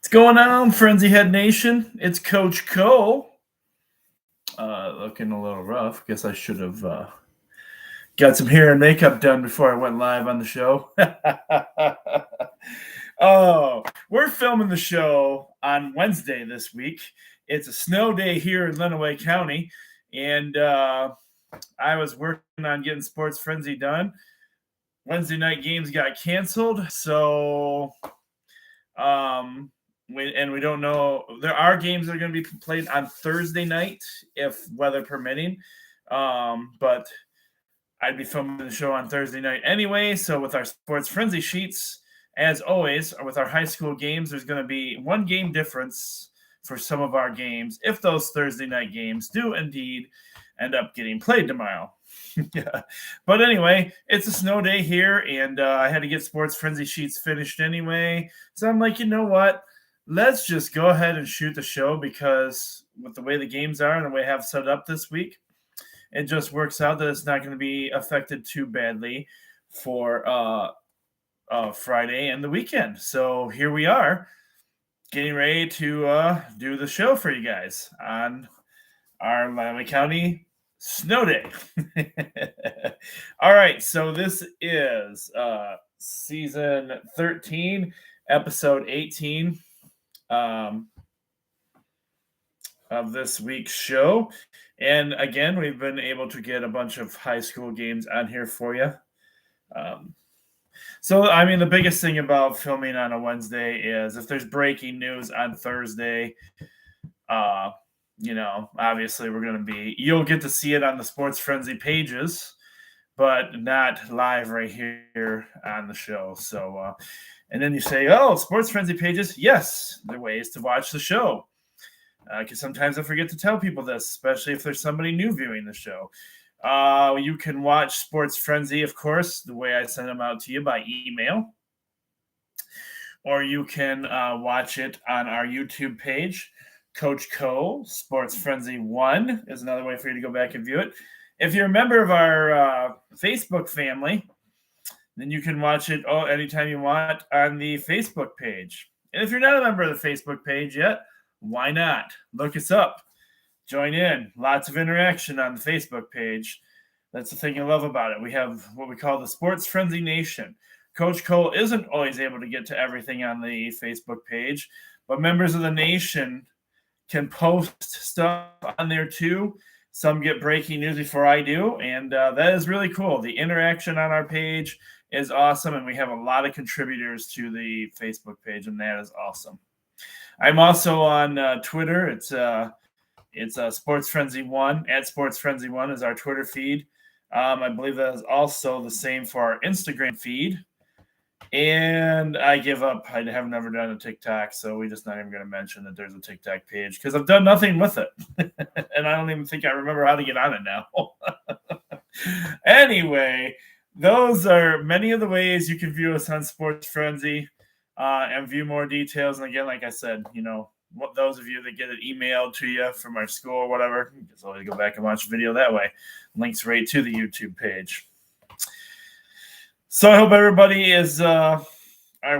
What's going on, Frenzy Head Nation? It's Coach Cole. Looking a little rough. Guess I should have got some hair and makeup done before I went live on the show. Oh, we're filming the show on Wednesday this week. It's a snow day here in Lenawee County, and I was working on getting Sports Frenzy done. Wednesday night games got canceled, so we don't know. There are games that are going to be played on Thursday night if weather permitting, but I'd be filming the show on Thursday night anyway. So with our Sports Frenzy sheets, as always, with our high school games, there's going to be one game difference for some of our games if those Thursday night games do indeed end up getting played tomorrow. Yeah. But anyway, it's a snow day here, and I had to get Sports Frenzy sheets finished anyway. So I'm like, you know what? Let's just go ahead and shoot the show, because with the way the games are and the way I have set up this week, it just works out that it's not going to be affected too badly for Friday and the weekend. So here we are, getting ready to do the show for you guys on our Lenawee County snow day. All right, so this is season 13, episode 18 of this week's show. And again, we've been able to get a bunch of high school games on here for you. So, I mean, the biggest thing about filming on a Wednesday is if there's breaking news on Thursday, obviously you'll get to see it on the Sports Frenzy pages, but not live right here on the show. So, and then you say, oh, Sports Frenzy pages. Yes, there are ways to watch the show. Because sometimes I forget to tell people this, especially if there's somebody new viewing the show. You can watch Sports Frenzy, of course, the way I send them out to you by email. Or you can watch it on our YouTube page. Coach Co. Sports Frenzy 1 is another way for you to go back and view it. If you're a member of our Facebook family, then you can watch it anytime you want on the Facebook page. And if you're not a member of the Facebook page yet, why not? Look us up. Join in. Lots of interaction on the Facebook page. That's the thing I love about it. We have what we call the Sports Frenzy Nation. Coach Cole isn't always able to get to everything on the Facebook page, but members of the nation can post stuff on there too. Some get breaking news before I do, and that is really cool. The interaction on our page is awesome, and we have a lot of contributors to the Facebook page, and that is awesome. I'm also on Twitter. It's Sports Frenzy 1. At Sports Frenzy 1 is our Twitter feed. I believe that is also the same for our Instagram feed. And I give up. I have never done a TikTok, so we're just not even going to mention that there's a TikTok page because I've done nothing with it. And I don't even think I remember how to get on it now. Anyway, those are many of the ways you can view us on Sports Frenzy. And view more details. And again, like I said, those of you that get it emailed to you from our school or whatever, you can always go back and watch the video that way. Links right to the YouTube page. So I hope everybody is, our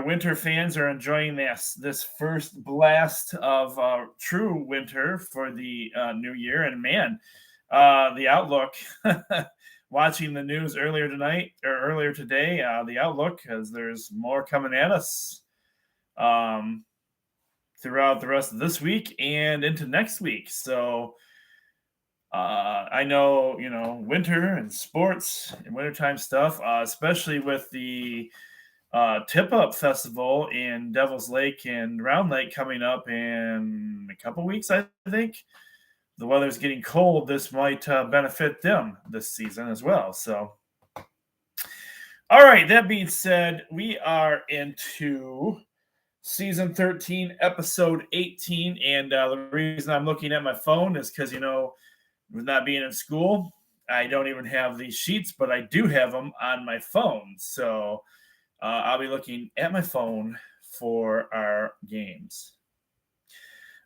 winter fans are enjoying this first blast of true winter for the new year. And man, the outlook, watching the news earlier today, the outlook, because there's more coming at us throughout the rest of this week and into next week. So I know, winter and sports and wintertime stuff, especially with the Tip-Up Festival in Devil's Lake and Round Lake coming up in a couple weeks, I think. The weather's getting cold. This might benefit them this season as well. So, all right, that being said, we are into season 13, episode 18. And the reason I'm looking at my phone is because, with not being in school, I don't even have these sheets, but I do have them on my phone. So I'll be looking at my phone for our games.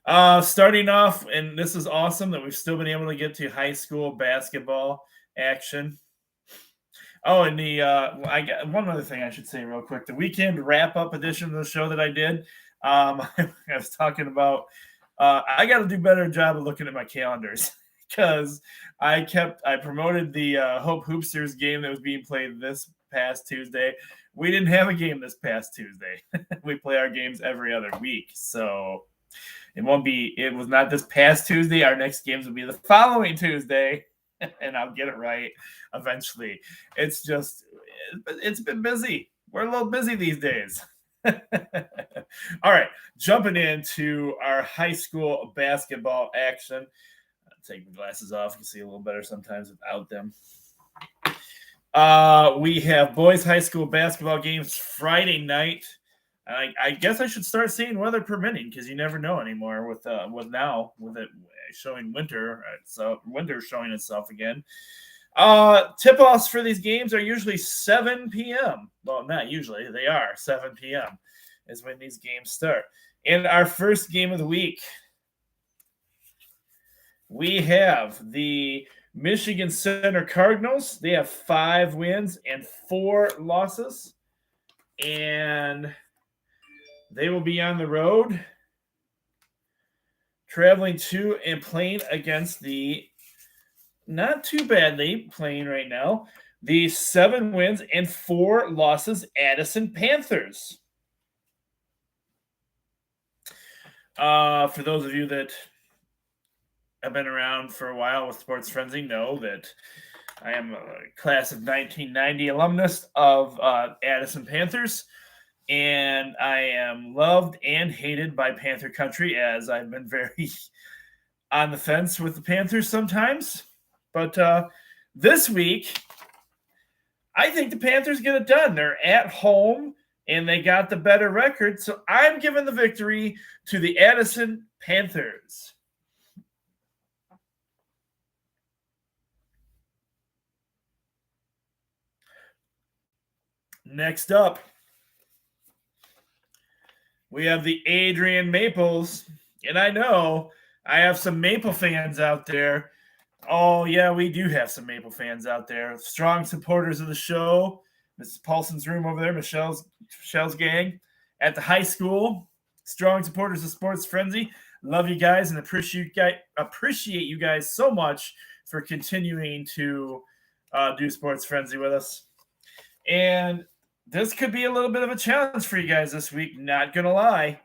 Starting off, and this is awesome that we've still been able to get to high school basketball action. Oh, and I got one other thing I should say real quick. The weekend wrap-up edition of the show that I did, I was talking about I got to do a better job of looking at my calendars because I promoted the Hope Hoopsters game that was being played this past Tuesday. We didn't have a game this past Tuesday. We play our games every other week, so it was not this past Tuesday. Our next games will be the following Tuesday, and I'll get it right eventually. It's been busy. We're a little busy these days. All right, jumping into our high school basketball action. I'll take my glasses off. You can see a little better sometimes without them. We have boys high school basketball games Friday night. I guess I should start seeing weather permitting because you never know anymore with it showing winter. So winter showing itself again. Tip-offs for these games are usually 7 p.m. Well, not usually. They are 7 p.m. is when these games start. In our first game of the week, we have the Michigan Center Cardinals. They have 5 wins and 4 losses. And they will be on the road, traveling to and playing against the not too badly playing right now, the 7 wins and 4 losses Addison Panthers. For those of you that have been around for a while with Sports Frenzy know that I am a class of 1990 alumnus of Addison Panthers, and I am loved and hated by Panther Country as I've been very on the fence with the Panthers sometimes. But this week, I think the Panthers get it done. They're at home, and they got the better record. So I'm giving the victory to the Addison Panthers. Next up, we have the Adrian Maples. And I know I have some Maple fans out there. Oh, yeah, we do have some Maple fans out there. Strong supporters of the show. Mrs. Paulson's room over there, Michelle's gang at the high school. Strong supporters of Sports Frenzy. Love you guys and appreciate you guys so much for continuing to do Sports Frenzy with us. And this could be a little bit of a challenge for you guys this week, not going to lie.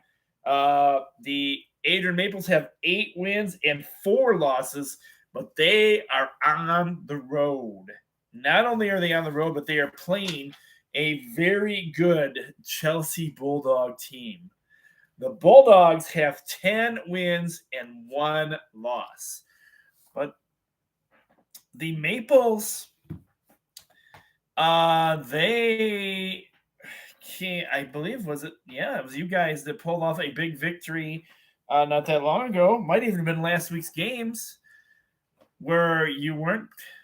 The Adrian Maples have 8 wins and 4 losses, but they are on the road. Not only are they on the road, but they are playing a very good Chelsea Bulldog team. The Bulldogs have 10 wins and 1 loss. But the Maples, they can't, I believe, it was you guys that pulled off a big victory not that long ago. Might even have been last week's games where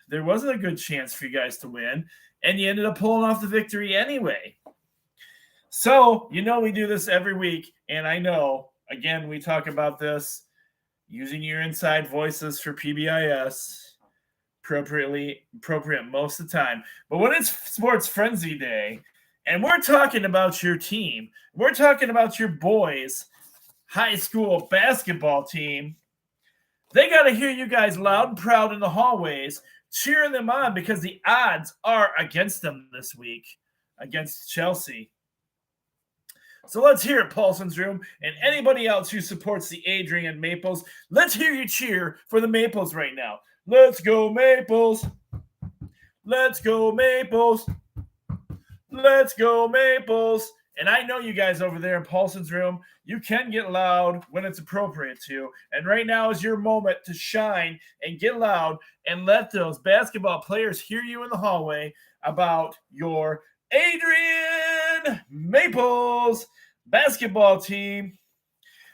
there wasn't a good chance for you guys to win, and you ended up pulling off the victory anyway. So, we do this every week, and I know, again, we talk about this, using your inside voices for PBIS, appropriate most of the time. But when it's Sports Frenzy Day, and we're talking about your team, we're talking about your boys' high school basketball team, they got to hear you guys loud and proud in the hallways, cheering them on because the odds are against them this week, against Chelsea. So let's hear it, Paulson's Room, and anybody else who supports the Adrian Maples. Let's hear you cheer for the Maples right now. Let's go, Maples. Let's go, Maples. Let's go, Maples. And I know you guys over there in Paulson's Room, you can get loud when it's appropriate to. And right now is your moment to shine and get loud and let those basketball players hear you in the hallway about your Adrian Maples basketball team.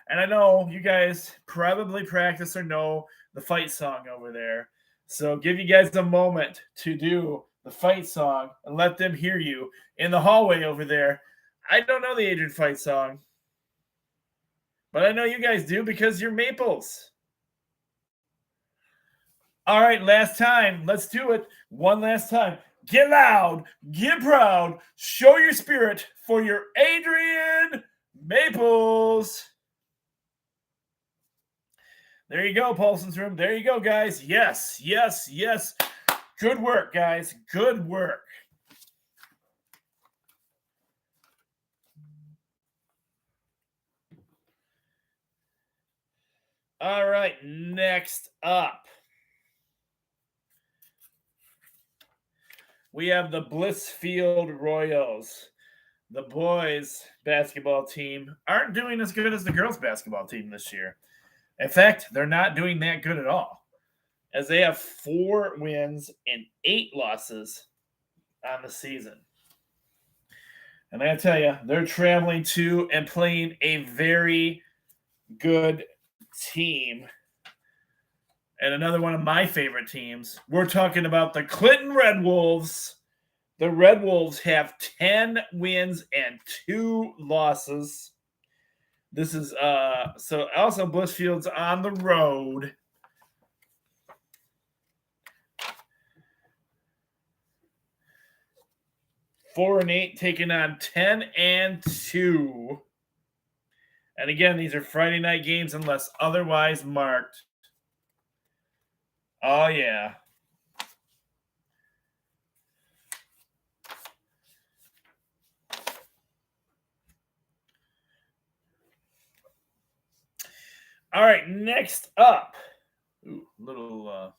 And I know you guys probably practice or know the fight song over there. So give you guys a moment to do the fight song and let them hear you in the hallway over there. I don't know the Adrian fight song, but I know you guys do because you're Maples. All right, last time. Let's do it one last time. Get loud, get proud, show your spirit for your Adrian Maples. There you go, Paulson's room. There you go, guys. Yes. Good work, guys. Good work. All right, next up, we have the Blissfield Royals. The boys basketball team aren't doing as good as the girls basketball team this year. In fact, they're not doing that good at all, as they have 4 wins and 8 losses on the season. And I gotta tell you, they're traveling to and playing a very good team. And another one of my favorite teams. We're talking about the Clinton Red Wolves. The Red Wolves have 10 wins and 2 losses. This is so also Blissfield's on the road. Four and 8 taking on 10 and 2. And again, these are Friday night games unless otherwise marked. Oh, yeah. All right, next up. Ooh, little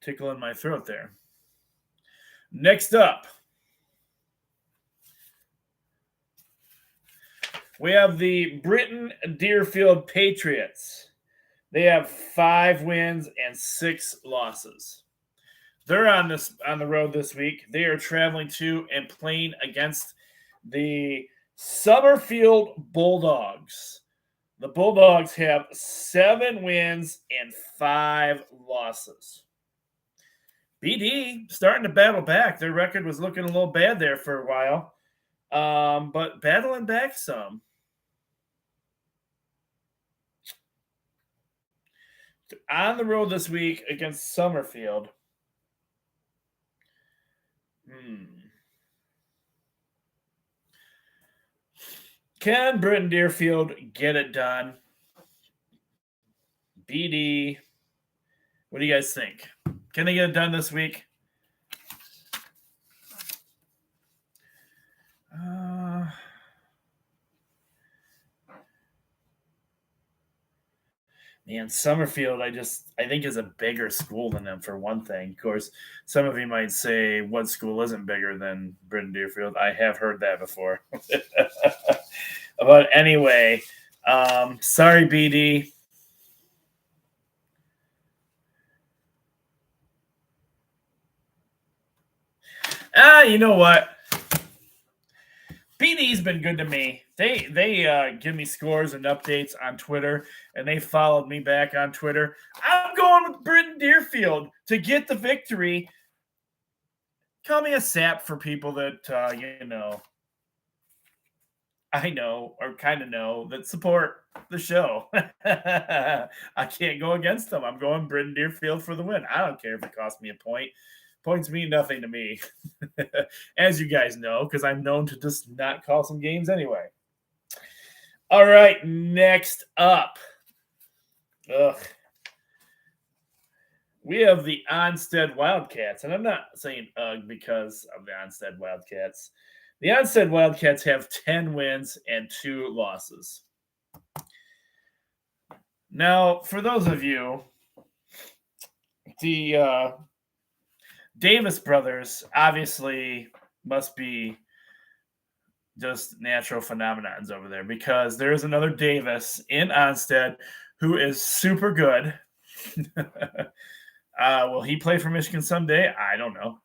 tickle in my throat there. Next up, we have the Britton Deerfield Patriots. They have 5 wins and 6 losses. They're on the road this week. They are traveling to and playing against the Summerfield Bulldogs. The Bulldogs have 7 wins and 5 losses. BD starting to battle back. Their record was looking a little bad there for a while, but battling back some. On the road this week against Summerfield. Can Britton Deerfield get it done? BD, what do you guys think? Can they get it done this week? Man, Summerfield, I think is a bigger school than them for one thing. Of course, some of you might say, what school isn't bigger than Britton Deerfield? I have heard that before. But anyway, sorry, BD. You know what? BD's been good to me. They give me scores and updates on Twitter, and they followed me back on Twitter. I'm going with Britton Deerfield to get the victory. Call me a sap for people that, I know or kind of know that support the show. I can't go against them. I'm going Britton Deerfield for the win. I don't care if it costs me a point. Points mean nothing to me, as you guys know, because I'm known to just not call some games anyway. All right, next up. We have the Onstead Wildcats, and I'm not saying because of the Onstead Wildcats. The Onstead Wildcats have 10 wins and 2 losses. Now, for those of you, the Davis brothers obviously must be just natural phenomenons over there, because there is another Davis in Onstead who is super good. Will he play for Michigan someday? I don't know.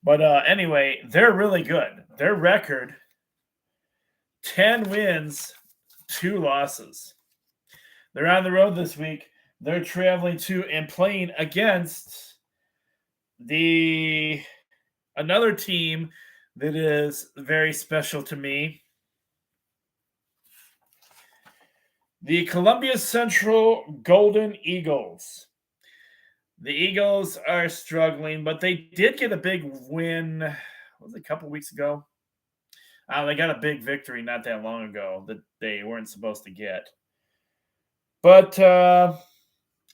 But anyway, they're really good. Their record, 10 wins, 2 losses. They're on the road this week. They're traveling to and playing against another team that is very special to me. The Columbia Central Golden Eagles. The Eagles are struggling, but they did get a big win, a couple weeks ago, They got a big victory not that long ago that they weren't supposed to get. But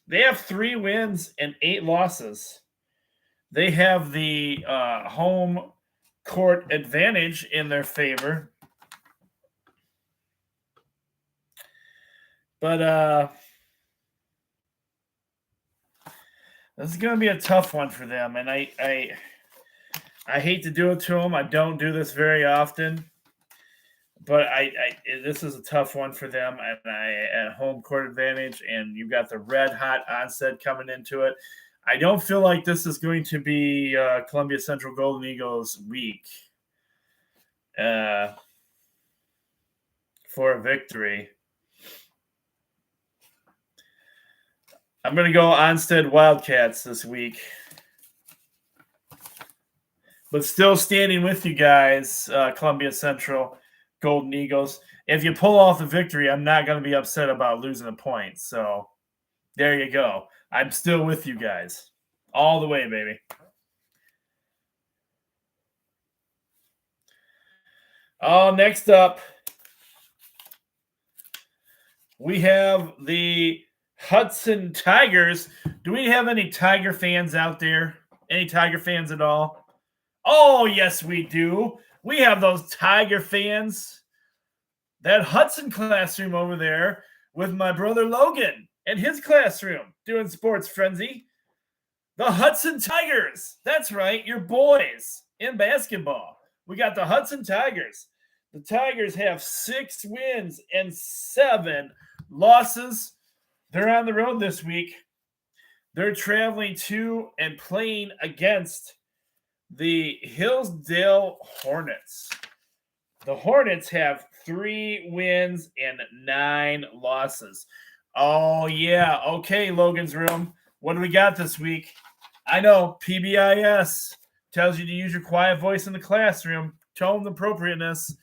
they have 3 wins and 8 losses. They have the home court advantage in their favor. But this is going to be a tough one for them, and I hate to do it to them. I don't do this very often, but this is a tough one for them. And at home court advantage, and you've got the red hot onset coming into it. I don't feel like this is going to be Columbia Central Golden Eagles week for a victory. I'm going to go Onstead Wildcats this week. But still standing with you guys, Columbia Central Golden Eagles. If you pull off the victory, I'm not going to be upset about losing a point. So there you go. I'm still with you guys. All the way, baby. Next up, we have the Hudson Tigers. Do we have any Tiger fans out there? Any Tiger fans at all? Oh, yes, we do. We have those Tiger fans. That Hudson classroom over there with my brother Logan and his classroom doing Sports Frenzy. The Hudson Tigers. That's right, your boys in basketball. We got the Hudson Tigers. The Tigers have 6 wins and 7 losses. They're on the road this week. They're traveling to and playing against the Hillsdale Hornets. The Hornets have 3 wins and 9 losses. Oh, yeah. Okay, Logan's Room. What do we got this week? I know, PBIS tells you to use your quiet voice in the classroom, tone appropriateness.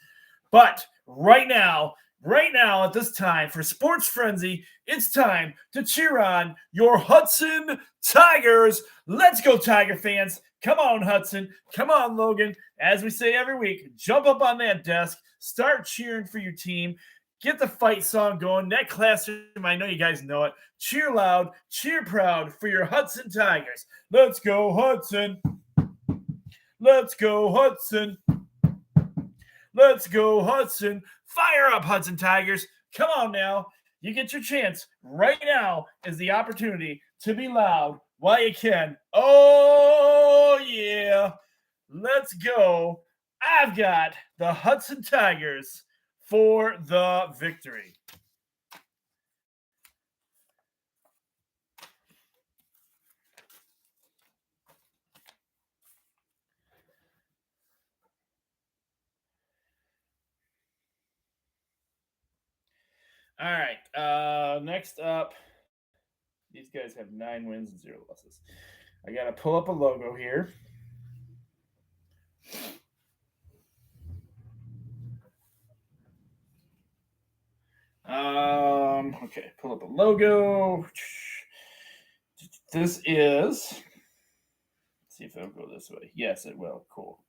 But right now at this time for Sports Frenzy, it's time to cheer on your Hudson Tigers. Let's go, Tiger fans. Come on, Hudson. Come on, Logan. As we say every week, jump up on that desk, start cheering for your team. Get the fight song going. That classroom, I know you guys know it. Cheer loud, cheer proud for your Hudson Tigers. Let's go, Hudson. Let's go, Hudson. Let's go, Hudson. Fire up, Hudson Tigers. Come on now. You get your chance. Right now is the opportunity to be loud while you can. Oh, yeah. Let's go. I've got the Hudson Tigers for the victory. All right. Next up, these guys have 9 wins and 0 losses. I got to pull up a logo here. Okay, pull up a logo. This is, let's see if it'll go this way. Yes, it will. Cool.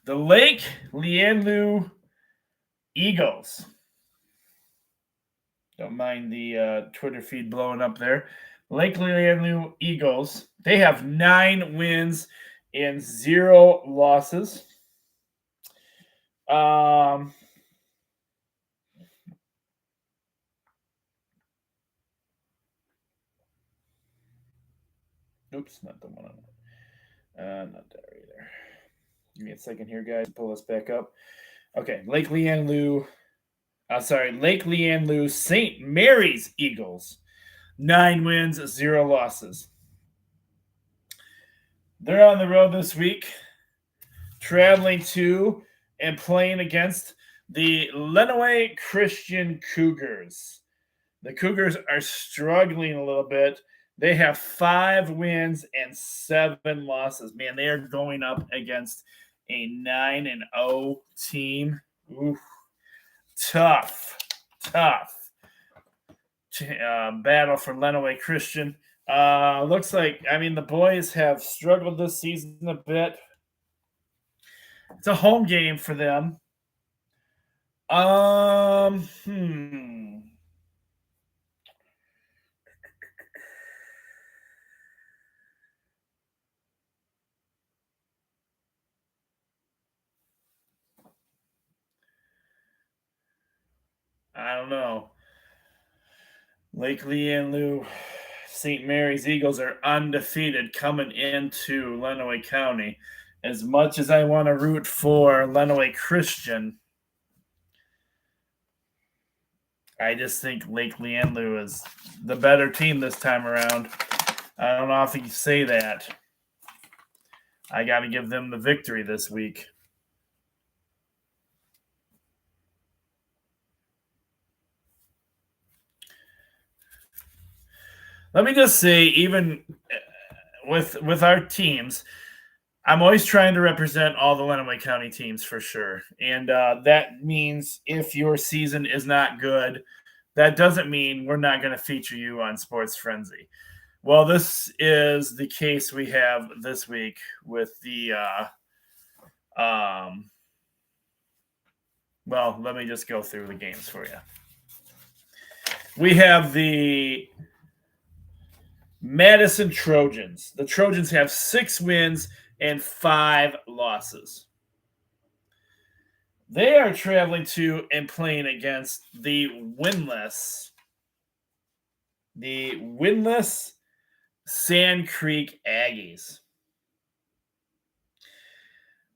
The Lake Lenawee Eagles. Don't mind the Twitter feed blowing up there. Lake Lenawee Eagles. They have 9 wins and 0 losses. Oops, not the one I want. Not that either. Give me a second here, guys. Pull this back up. Okay, Lake Lenawee St. Mary's Eagles. 9 wins, 0 losses. They're on the road this week, traveling to and playing against the Lenawee Christian Cougars. The Cougars are struggling a little bit. They have 5 wins and 7 losses. Man, they are going up against a 9-0 team. Oof. Tough battle for Lenawee Christian. Looks like, the boys have struggled this season a bit. It's a home game for them. I don't know. Lake Lenawee, St. Mary's Eagles are undefeated coming into Lenawee County. As much as I want to root for Lenawee Christian, I just think Lake Lenawee is the better team this time around. I don't know if you can say that. I got to give them the victory this week. Let me just say, even with our teams, I'm always trying to represent all the Lenawee County teams for sure. And that means if your season is not good, that doesn't mean we're not going to feature you on Sports Frenzy. Well, this is the case we have this week with the well, let me just go through the games for you. We have the Madison Trojans. The Trojans have 6 wins and 5 losses. They are traveling to and playing against the winless Sand Creek Aggies.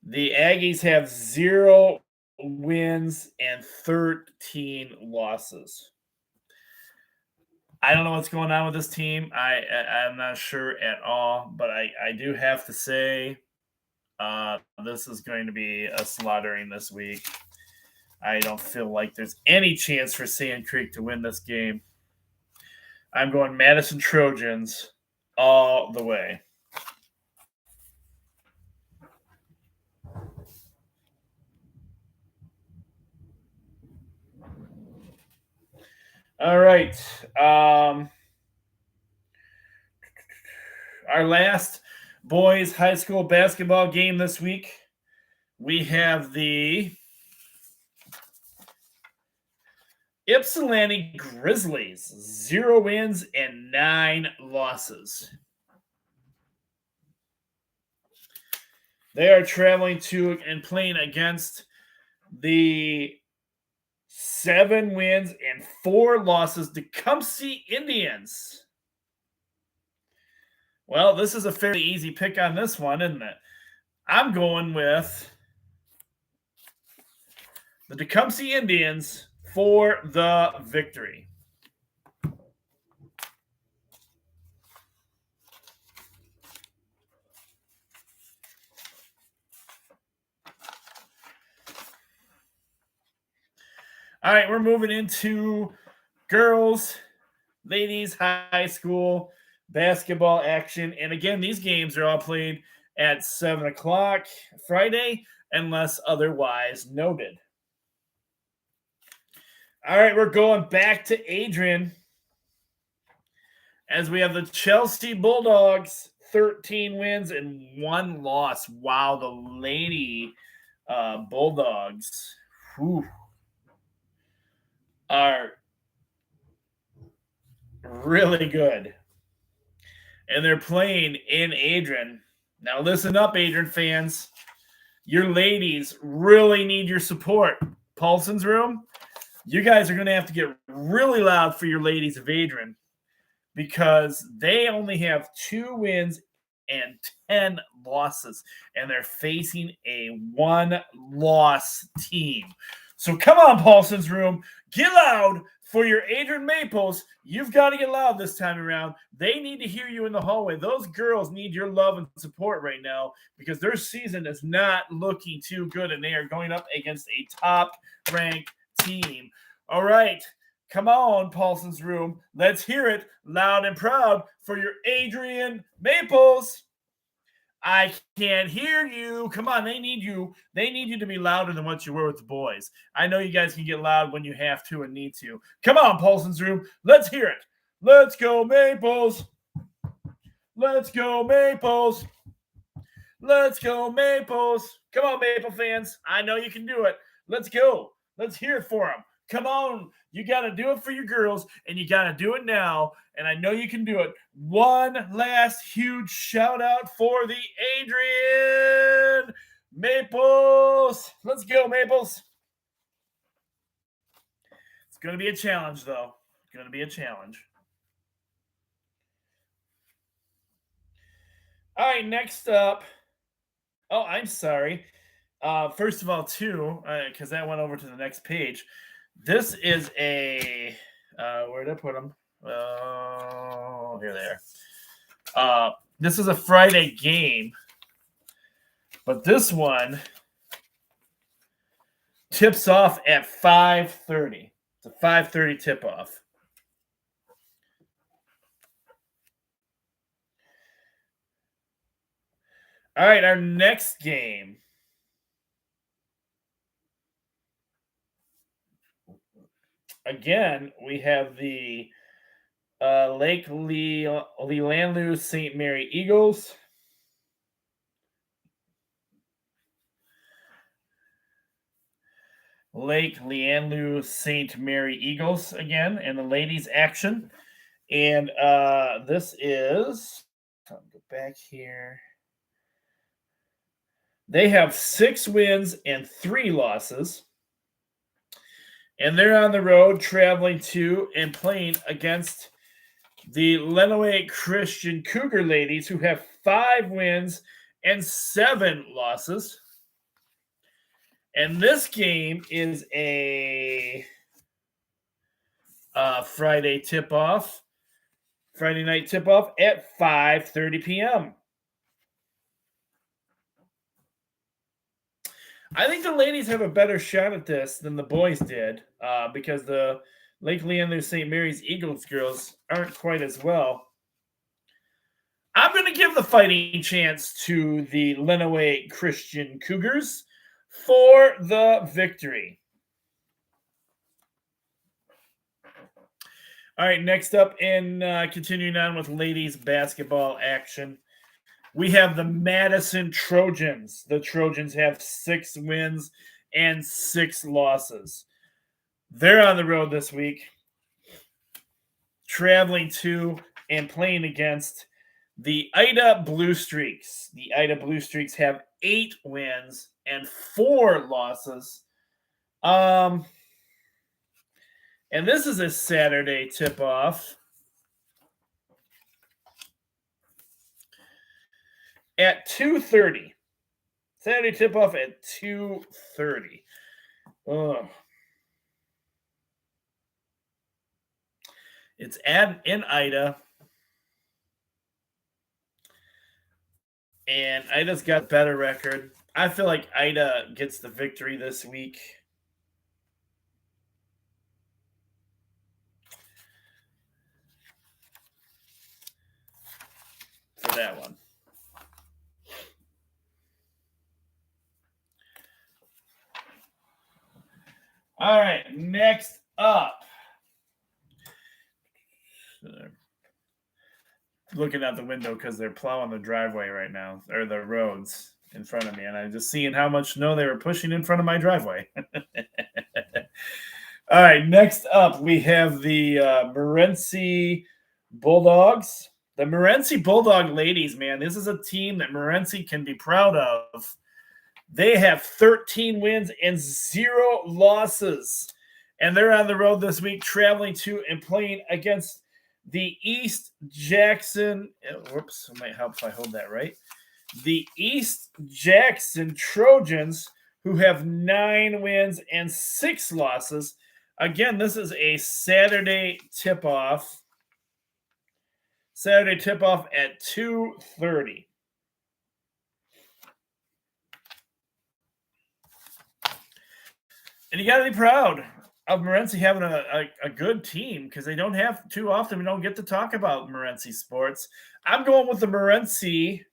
The Aggies have 0 wins and 13 losses. I don't know what's going on with this team. I'm not sure at all, but I do have to say this is going to be a slaughtering this week. I don't feel like there's any chance for Sand Creek to win this game. I'm going Madison Trojans all the way. All right. Our last boys high school basketball game this week, we have the Ypsilanti Grizzlies, 0 wins and 9 losses. They are traveling to and playing against the 7 wins and 4 losses Tecumseh Indians. Well, this is a fairly easy pick on this one, isn't it? I'm going with the Tecumseh Indians for the victory. All right, we're moving into girls, ladies, high school basketball action. And again, these games are all played at 7 o'clock Friday, unless otherwise noted. All right, we're going back to Adrian as we have the Chelsea Bulldogs, 13 wins and 1 loss. Wow, the Lady Bulldogs are really good. And they're playing in Adrian. Now listen up, Adrian fans. Your ladies really need your support. Paulson's Room, you guys are going to have to get really loud for your ladies of Adrian because they only have 2 wins and 10 losses, and they're facing a 1-loss team. So come on, Paulson's Room. Get loud for your Adrian Maples. You've got to get loud this time around. They need to hear you in the hallway. Those girls need your love and support right now because their season is not looking too good, and they are going up against a top-ranked team. All right. Come on, Paulson's Room. Let's hear it loud and proud for your Adrian Maples. I can't hear you. Come on, they need you. They need you to be louder than what you were with the boys. I know you guys can get loud when you have to and need to. Come on, Paulson's Room. Let's hear it. Let's go, Maples. Let's go, Maples. Let's go, Maples. Come on, Maple fans. I know you can do it. Let's go. Let's hear it for them. Come on. You got to do it for your girls, and you got to do it now. And I know you can do it. One last huge shout out for the Adrian Maples. Let's go, Maples. It's going to be a challenge, though. It's going to be a challenge. All right, next up. Oh, I'm sorry. First of all, too, because that went over to the next page. This is a where did I put them? Oh, here they are. This is a Friday game, but this one tips off at 5:30. It's a 5:30 tip off. All right, our next game. Again, we have the Lake Lenawee St. Mary Eagles. Lake Lenawee St. Mary Eagles again in the ladies' action. And this is, I'll go back here. They have 6 wins and 3 losses. And they're on the road traveling to and playing against the Lenawee Christian Cougar ladies, who have 5 wins and 7 losses. And this game is a Friday tip-off, Friday night tip-off at 5:30 p.m. I think the ladies have a better shot at this than the boys did because the Lake Lenawee St. Mary's Eagles girls aren't quite as well. I'm going to give the fighting chance to the Lenawee Christian Cougars for the victory. All right, next up, and continuing on with ladies basketball action, we have the Madison Trojans. The Trojans have 6 wins and 6 losses. They're on the road this week, traveling to and playing against the Ida Blue Streaks. The Ida Blue Streaks have 8 wins and 4 losses. And this is a Saturday tip-off at 2:30. Saturday tip-off at 2:30. Oh. It's in Ida. And Ida's got a better record. I feel like Ida gets the victory this week. For that one. All right, next up. Looking out the window because they're plowing the driveway right now, or the roads in front of me, and I'm just seeing how much snow they were pushing in front of my driveway. All right, next up, we have the Morenci Bulldogs. The Morenci Bulldog ladies, man, this is a team that Morenci can be proud of. They have 13 wins and 0 losses. And they're on the road this week, traveling to and playing against the East Jackson. Whoops, it might help if I hold that right. The East Jackson Trojans, who have 9 wins and 6 losses. Again, this is a Saturday tip-off. Saturday tip-off at 2:30. And you got to be proud of Morenci having a good team because they don't have too often. We don't get to talk about Morenci sports. I'm going with the Morenci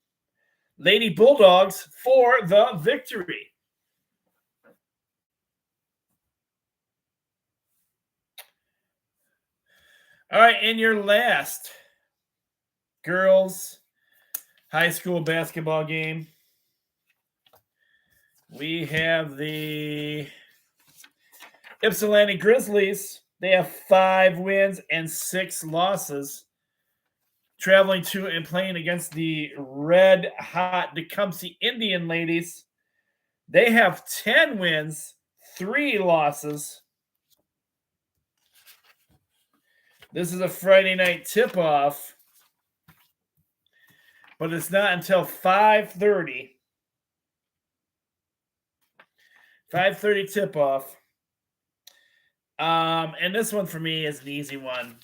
Lady Bulldogs for the victory. All right, and your last girls high school basketball game. We have the Ypsilanti Grizzlies. They have 5 wins and 6 losses. Traveling to and playing against the red hot Tecumseh Indian ladies. They have 10 wins, 3 losses. This is a Friday night tip-off, but it's not until 5:30. 5:30 tip-off. And this one for me is an easy one.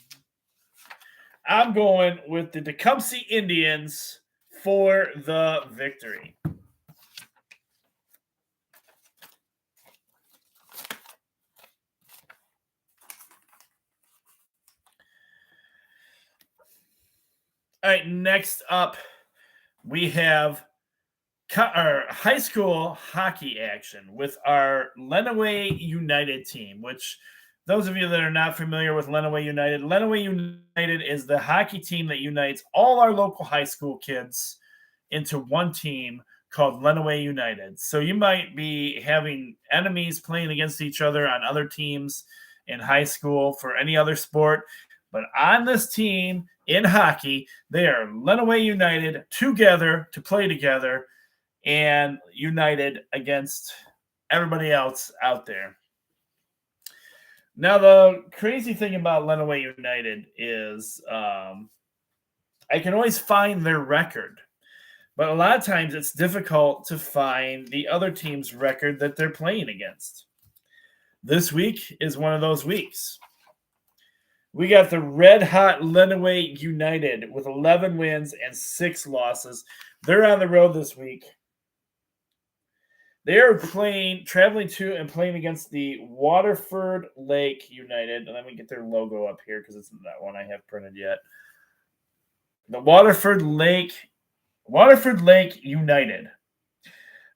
I'm going with the Tecumseh Indians for the victory. All right, next up, we have our high school hockey action with our Lenawee United team, which those of you that are not familiar with Lenawee United is the hockey team that unites all our local high school kids into one team called Lenawee United. So you might be having enemies playing against each other on other teams in high school for any other sport. But on this team in hockey, they are Lenawee United together to play together and united against everybody else out there. Now, the crazy thing about Lenawee United is I can always find their record. But a lot of times it's difficult to find the other team's record that they're playing against. This week is one of those weeks. We got the red hot Lenawee United with 11 wins and 6 losses. They're on the road this week. They are traveling to and playing against the Waterford Lake United. And let me get their logo up here because it's not one I have printed yet. The Waterford Lake United.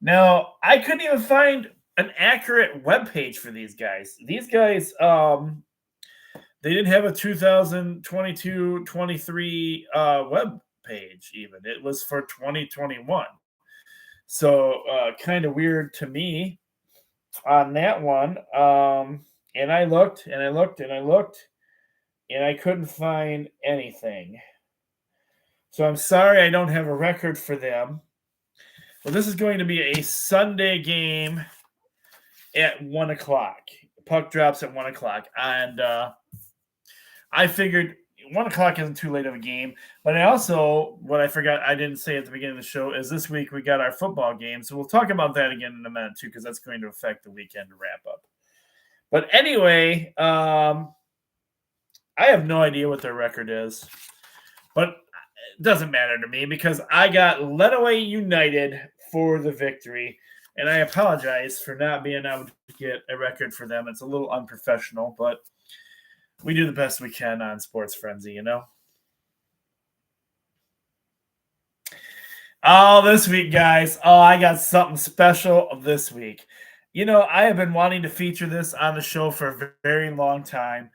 Now, I couldn't even find an accurate webpage for these guys. These guys, they didn't have a 2022-23 web page even. It was for 2021. So kind of weird to me on that one. And I looked and I looked and I looked and I couldn't find anything. So I'm sorry I don't have a record for them. Well, this is going to be a Sunday game at 1 o'clock. Puck drops at 1 o'clock. And I figured 1 o'clock isn't too late of a game. But I also, what I forgot I didn't say at the beginning of the show is this week we got our football game. So we'll talk about that again in a minute too, because that's going to affect the weekend wrap up. But anyway, I have no idea what their record is. But it doesn't matter to me because I got Lenawee United for the victory. And I apologize for not being able to get a record for them. It's a little unprofessional, but we do the best we can on Sports Frenzy, you know? Oh, this week, guys. Oh, I got something special this week. You know, I have been wanting to feature this on the show for a very long time.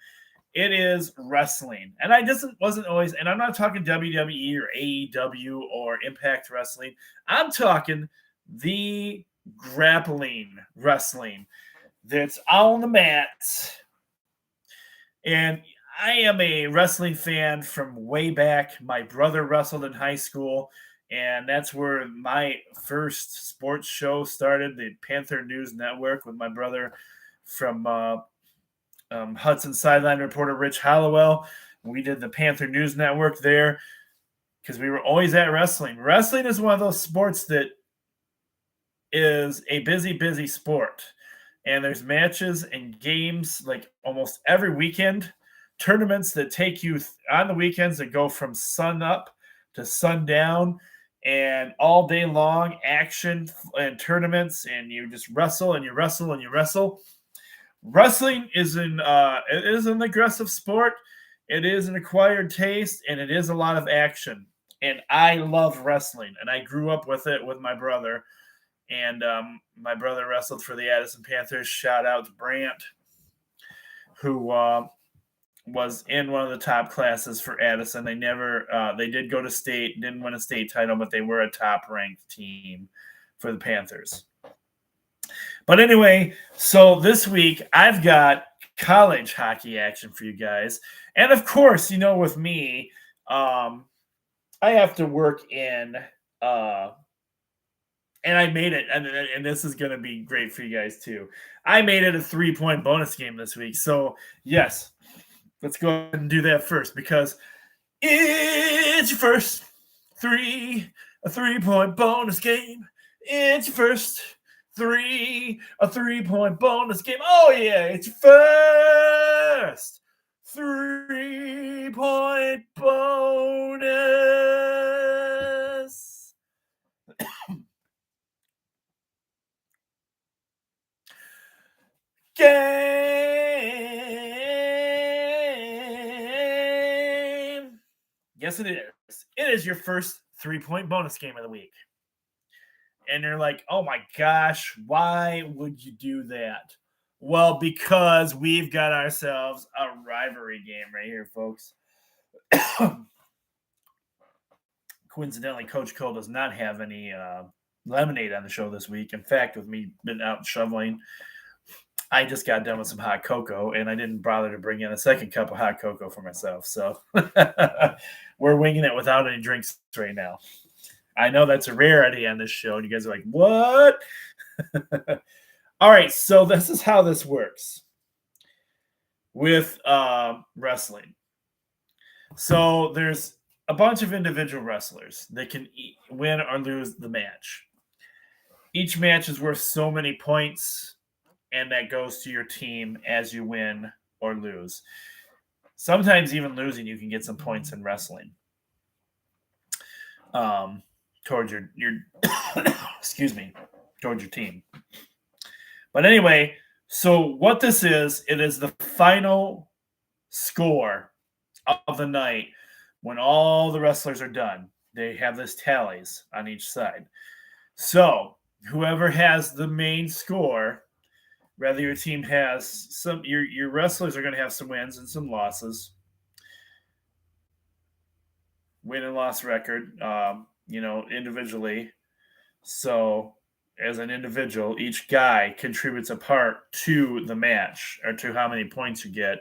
It is wrestling. And I just wasn't always, and I'm not talking WWE or AEW or Impact Wrestling. I'm talking the grappling wrestling that's on the mats. And I am a wrestling fan from way back. My brother wrestled in high school, and that's where my first sports show started, the Panther News Network, with my brother from Hudson sideline reporter Rich Hollowell. We did the Panther News Network there because we were always at wrestling. Wrestling is one of those sports that is a busy sport. And there's matches and games like almost every weekend, tournaments that take you on the weekends that go from sun up to sundown and all day long action and tournaments, and you just wrestle and you wrestle and you wrestle. Wrestling is it is an aggressive sport. It is an acquired taste, and it is a lot of action. And I love wrestling, and I grew up with it with my brother. And my brother wrestled for the Addison Panthers. Shout out to Brant, who was in one of the top classes for Addison. They did go to state, didn't win a state title, but they were a top-ranked team for the Panthers. But anyway, so this week I've got college hockey action for you guys. And of course, with me, I have to work in and I made it, and this is going to be great for you guys too. I made it a 3-point bonus game this week. So, yes, let's go ahead and do that first because it's your first a 3-point bonus game. It's your first a 3-point bonus game. Oh yeah, it's your first 3-point bonus game. Yes, it is. It is your first 3-point bonus game of the week. And you're like, oh my gosh, why would you do that? Well, because we've got ourselves a rivalry game right here, folks. Coincidentally, Coach Cole does not have any lemonade on the show this week. In fact, with me been out shoveling, I just got done with some hot cocoa, and I didn't bother to bring in a second cup of hot cocoa for myself. So we're winging it without any drinks right now. I know that's a rarity on this show, and you guys are like, what? All right, so this is how this works with wrestling. So there's a bunch of individual wrestlers that can win or lose the match. Each match is worth so many points, and that goes to your team as you win or lose. Sometimes even losing, you can get some points in wrestling. Towards your excuse me, towards your team. But anyway, so what this is, it is the final score of the night when all the wrestlers are done. They have this tallies on each side. So whoever has the main score, whether your team has some, your wrestlers are going to have some wins and some losses. Win and loss record, individually. So as an individual, each guy contributes a part to the match or to how many points you get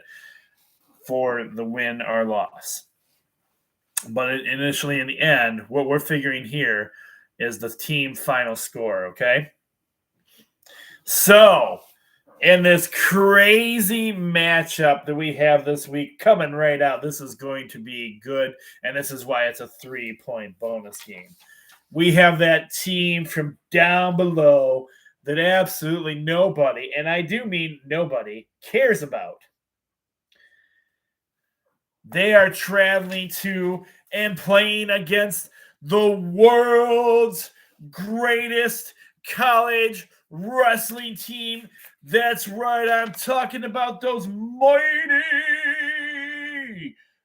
for the win or loss. But initially, in the end, what we're figuring here is the team final score, okay? So, in this crazy matchup that we have this week coming right out, this is going to be good, and this is why it's a 3-point bonus game. We have that team from down below that absolutely nobody, and I do mean nobody, cares about. They are traveling to and playing against the world's greatest college wrestling team. That's right, I'm talking about those mighty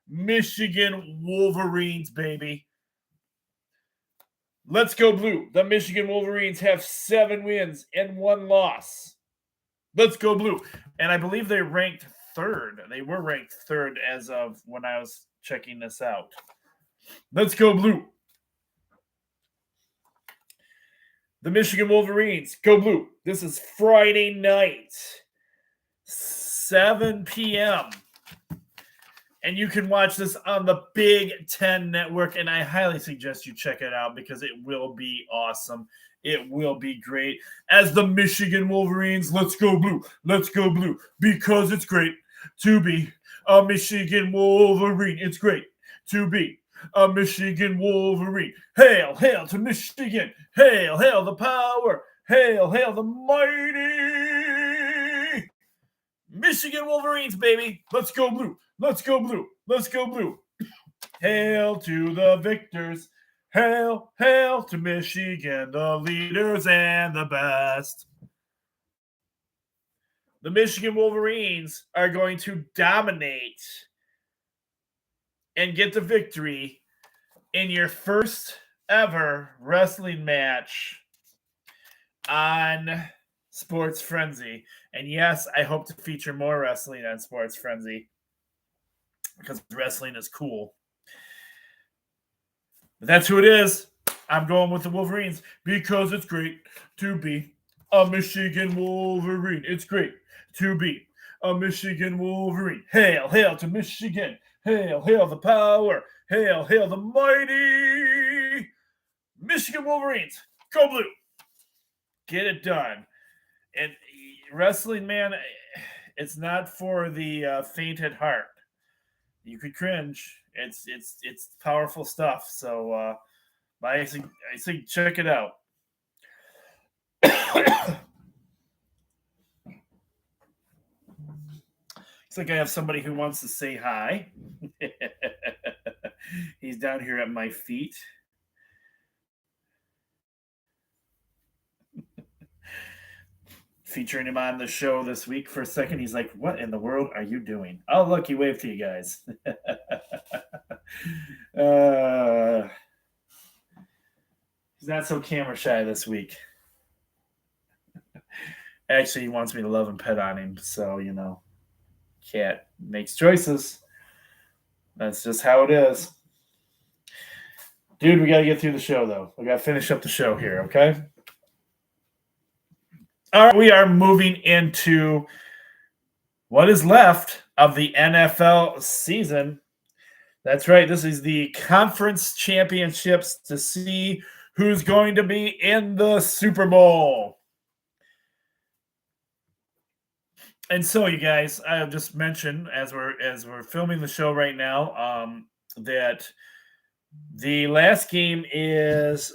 Michigan Wolverines, baby. Let's go blue. The Michigan Wolverines have 7 wins and 1 loss. Let's go blue. And I believe they ranked 3rd. They were ranked 3rd as of when I was checking this out. Let's go blue. The Michigan Wolverines, go blue. This is Friday night, 7 p.m. And you can watch this on the Big Ten Network, and I highly suggest you check it out because it will be awesome. It will be great. As the Michigan Wolverines, let's go blue, because it's great to be a Michigan Wolverine. It's great to be a Michigan Wolverine. Hail, hail to Michigan. Hail, hail the power. Hail, hail the mighty Michigan Wolverines, baby. Let's go blue. Let's go blue. Let's go blue. Hail to the victors. Hail, hail to Michigan, the leaders and the best. The Michigan Wolverines are going to dominate and get the victory in your first ever wrestling match on Sports Frenzy. And yes, I hope to feature more wrestling on Sports Frenzy because wrestling is cool. But that's who it is. I'm going with the Wolverines because it's great to be A Michigan Wolverine. It's great to be a Michigan Wolverine. Hail, hail to Michigan. Hail, hail the power. Hail, hail the mighty Michigan Wolverines. Go blue. Get it done. And wrestling, man, it's not for the faint at heart. You could cringe. It's powerful stuff. So I say check it out. Looks like I have somebody who wants to say hi. He's down here at my feet. Featuring him on the show this week for a second. He's like, what in the world are you doing? Oh, look, he waved to you guys. He's not so camera shy this week. Actually, he wants me to love and pet on him. So, cat makes choices. That's just how it is. Dude, we got to get through the show, though. We got to finish up the show here, okay? All right, we are moving into what is left of the NFL season. That's right. This is the conference championships to see who's going to be in the Super Bowl. And so, you guys, I just mentioned as we're filming the show right now, that the last game is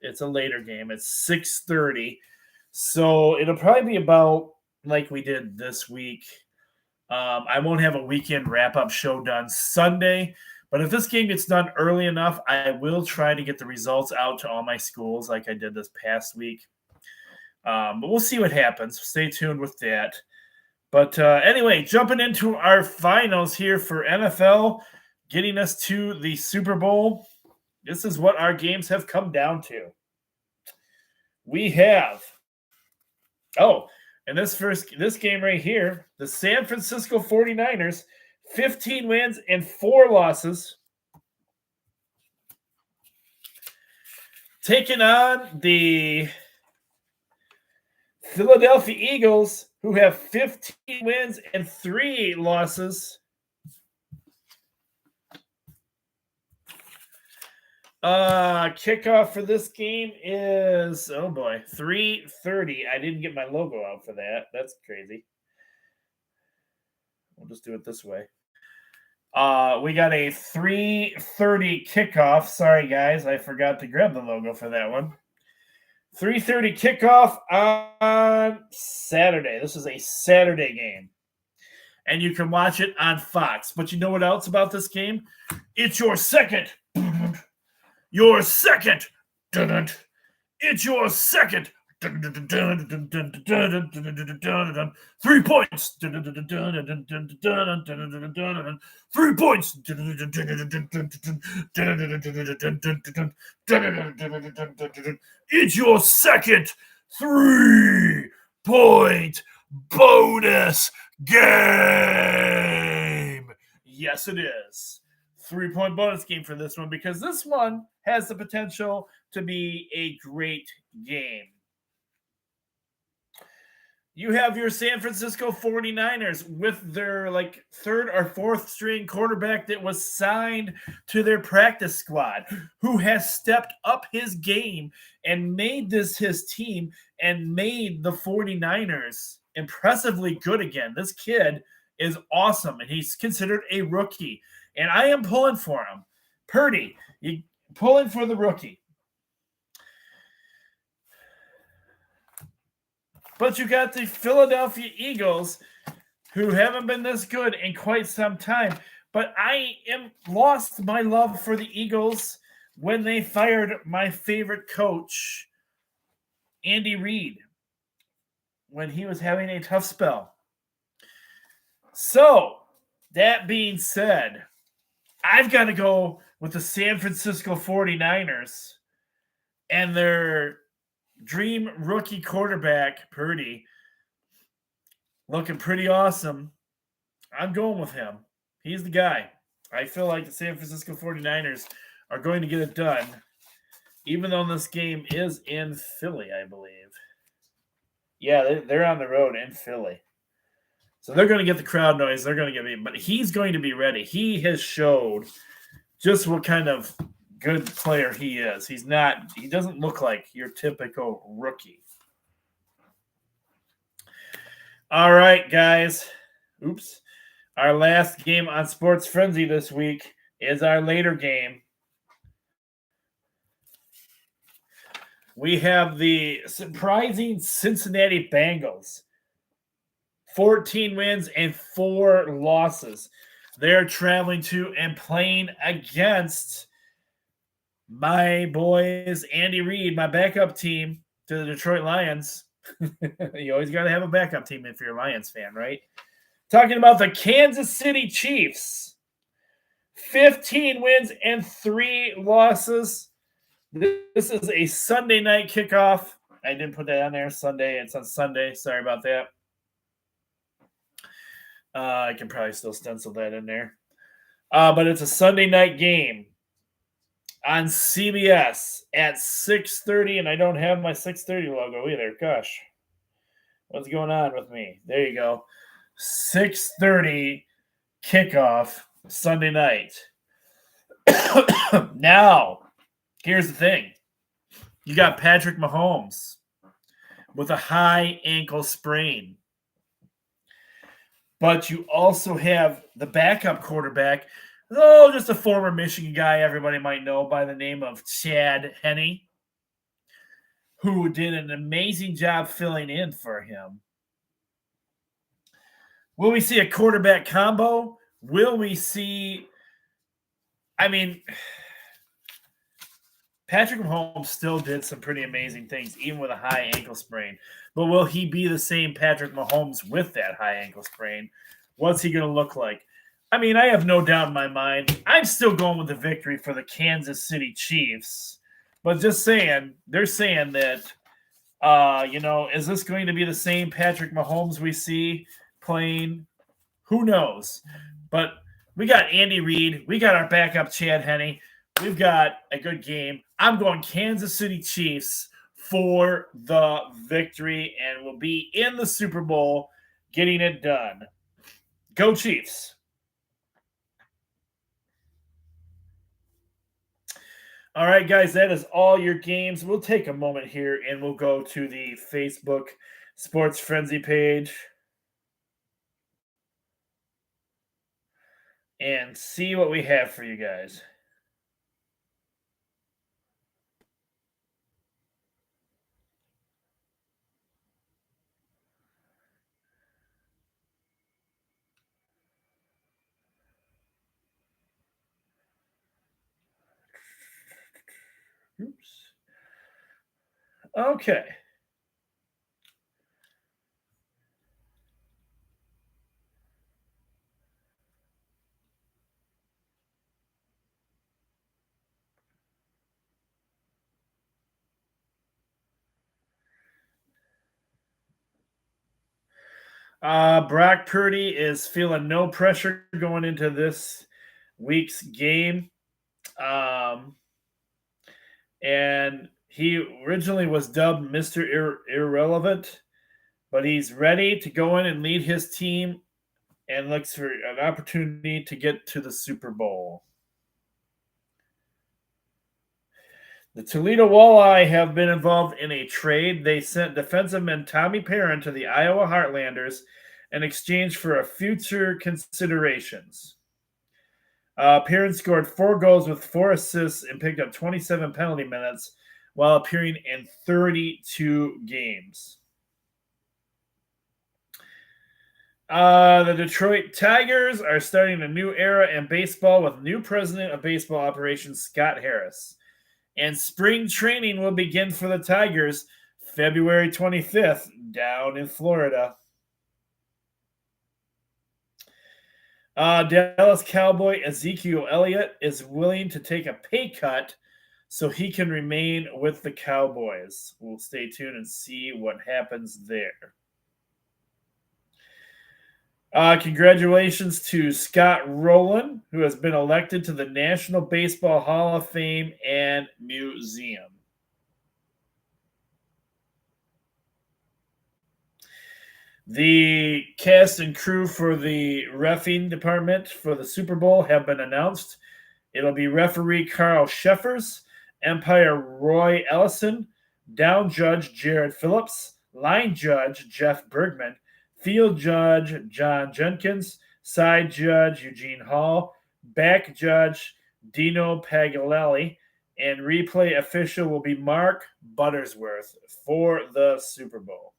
it's a later game. It's 6:30, so it'll probably be about like we did this week. I won't have a weekend wrap-up show done Sunday, but if this game gets done early enough, I will try to get the results out to all my schools like I did this past week. But we'll see what happens. Stay tuned with that. But anyway, jumping into our finals here for NFL, getting us to the Super Bowl. This is what our games have come down to. We have, and this game right here, the San Francisco 49ers, 15 wins and 4 losses. Taking on the Philadelphia Eagles, who have 15 wins and 3 losses. Kickoff for this game is, 3:30. I didn't get my logo out for that. That's crazy. We'll just do it this way. We got a 3:30 kickoff. Sorry, guys. I forgot to grab the logo for that one. 3:30 kickoff on Saturday. This is a Saturday game. And you can watch it on Fox. But you know what else about this game? It's your second. Your second. It's your second. 3 points. 3 points. It's your second 3-point bonus game. Yes, it is. 3-point bonus game for this one because this one has the potential to be a great game. You have your San Francisco 49ers with their third or fourth string quarterback that was signed to their practice squad, who has stepped up his game and made this his team and made the 49ers impressively good again. This kid is awesome, and he's considered a rookie. And I am pulling for him. Purdy, you pulling for the rookie. But you got the Philadelphia Eagles, who haven't been this good in quite some time. But I lost my love for the Eagles when they fired my favorite coach, Andy Reid, when he was having a tough spell. So, that being said, I've got to go with the San Francisco 49ers and their dream rookie quarterback, Purdy, looking pretty awesome. I'm going with him. He's the guy. I feel like the San Francisco 49ers are going to get it done, even though this game is in Philly, I believe. Yeah, they're on the road in Philly. So they're going to get the crowd noise. They're going to get me, but he's going to be ready. He has showed just what kind of good player he is. He doesn't look like your typical rookie. All right, guys. Oops. Our last game on Sports Frenzy this week is our later game. We have the surprising Cincinnati Bengals. 14 wins and 4 losses. They're traveling to and playing against my boys, Andy Reid, my backup team to the Detroit Lions. You always got to have a backup team if you're a Lions fan, right? Talking about the Kansas City Chiefs. 15 wins and 3 losses. This is a Sunday night kickoff. I didn't put that on there. Sunday. It's on Sunday. Sorry about that. I can probably still stencil that in there. But it's a Sunday night game on CBS at 6:30, and I don't have my 6:30 logo either. Gosh, what's going on with me? There you go. 6:30 kickoff Sunday night. Now, here's the thing. You got Patrick Mahomes with a high ankle sprain. But you also have the backup quarterback, just a former Michigan guy everybody might know by the name of Chad Henne, who did an amazing job filling in for him. Will we see a quarterback combo? Will we see... Patrick Mahomes still did some pretty amazing things, even with a high ankle sprain. But will he be the same Patrick Mahomes with that high ankle sprain? What's he going to look like? I have no doubt in my mind. I'm still going with the victory for the Kansas City Chiefs. But just saying, they're saying that, is this going to be the same Patrick Mahomes we see playing? Who knows? But we got Andy Reid. We got our backup Chad Henne. We've got a good game. I'm going Kansas City Chiefs for the victory, and we'll be in the Super Bowl getting it done. Go Chiefs. All right, guys, that is all your games. We'll take a moment here, and we'll go to the Facebook Sports Frenzy page and see what we have for you guys. Oops. Okay. Brock Purdy is feeling no pressure going into this week's game. And he originally was dubbed Mr. Irrelevant, but he's ready to go in and lead his team and looks for an opportunity to get to the Super Bowl. The Toledo Walleye have been involved in a trade. They sent defensive Tommy Perrin to the Iowa Heartlanders in exchange for future considerations. Perrin scored 4 goals with 4 assists and picked up 27 penalty minutes while appearing in 32 games. The Detroit Tigers are starting a new era in baseball with new president of baseball operations, Scott Harris. And spring training will begin for the Tigers February 25th down in Florida. Dallas Cowboy Ezekiel Elliott is willing to take a pay cut so he can remain with the Cowboys. We'll stay tuned and see what happens there. Congratulations to Scott Rowland, who has been elected to the National Baseball Hall of Fame and Museum. The cast and crew for the reffing department for the Super Bowl have been announced. It'll be referee Carl Sheffers, umpire Roy Ellison, down judge Jared Phillips, line judge Jeff Bergman, field judge John Jenkins, side judge Eugene Hall, back judge Dino Pagalelli, and replay official will be Mark Buttersworth for the Super Bowl.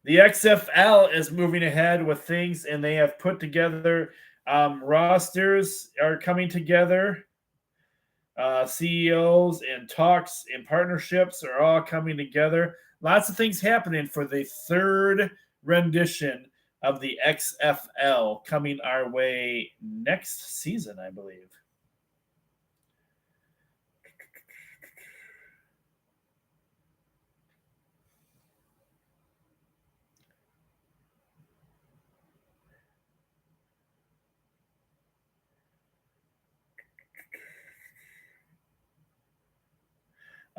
The XFL is moving ahead with things, and they have put together rosters are coming together. CEOs and talks and partnerships are all coming together. Lots of things happening for the third rendition of the XFL coming our way next season, I believe.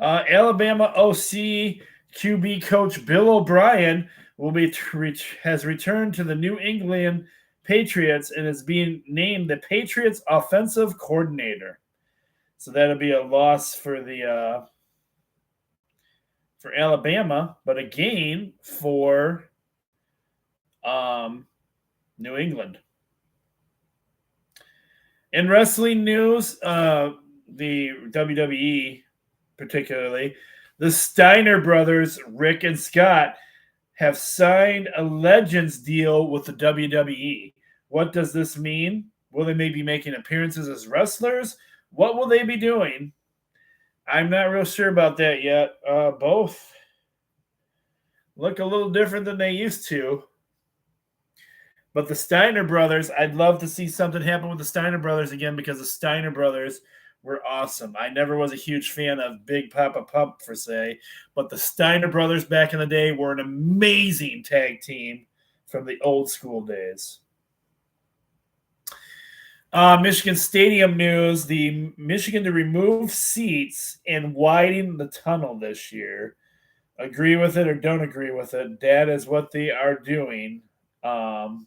Alabama OC QB coach Bill O'Brien has returned to the New England Patriots and is being named the Patriots offensive coordinator. So that'll be a loss for the for Alabama, but a gain for New England. In wrestling news, the WWE particularly, the Steiner brothers, Rick and Scott, have signed a Legends deal with the WWE. What does this mean? Will they maybe making appearances as wrestlers? What will they be doing? I'm not real sure about that yet. Both look a little different than they used to. But the Steiner brothers, I'd love to see something happen with the Steiner brothers again because the Steiner brothers were awesome. I never was a huge fan of Big Papa Pump, per se, but the Steiner brothers back in the day were an amazing tag team from the old school days. Michigan Stadium news, the Michigan to remove seats and widen the tunnel this year. Agree with it or don't agree with it, that is what they are doing. We'll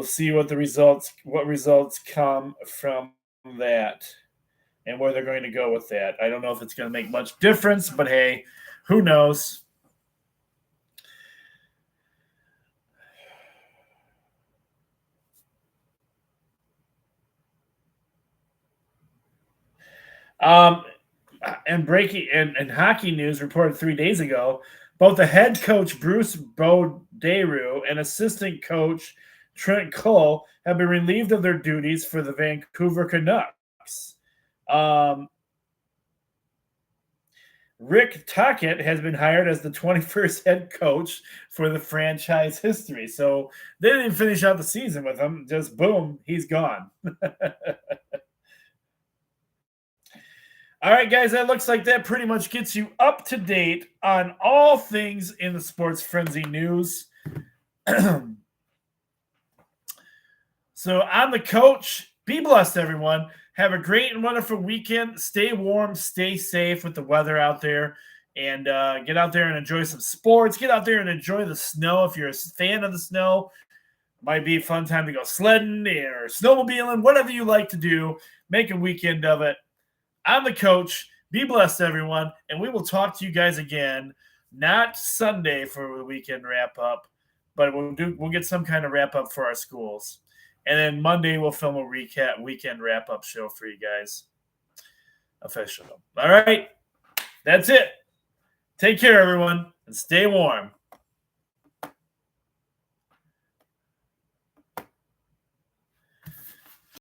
see what results come from that and where they're going to go with that. I don't know if it's going to make much difference, but hey, who knows? And breaking and hockey news reported 3 days ago, both the head coach Bruce Boderu and assistant coach Trent Cole have been relieved of their duties for the Vancouver Canucks. Rick Tocchet has been hired as the 21st head coach for the franchise history. So they didn't even finish out the season with him. Just boom, he's gone. All right, guys, that looks like that pretty much gets you up to date on all things in the Sports Frenzy news. So I'm the coach. Be blessed, everyone. Have a great and wonderful weekend. Stay warm, stay safe with the weather out there, and get out there and enjoy some sports. Get out there and enjoy the snow if you're a fan of the snow. Might be a fun time to go sledding or snowmobiling, whatever you like to do. Make a weekend of it. I'm the coach. Be blessed, everyone, and we will talk to you guys again. Not Sunday for the weekend wrap up, but we'll get some kind of wrap up for our schools, and then Monday we'll film a weekend wrap up show for you guys. Official. All right, that's it. Take care, everyone, and stay warm.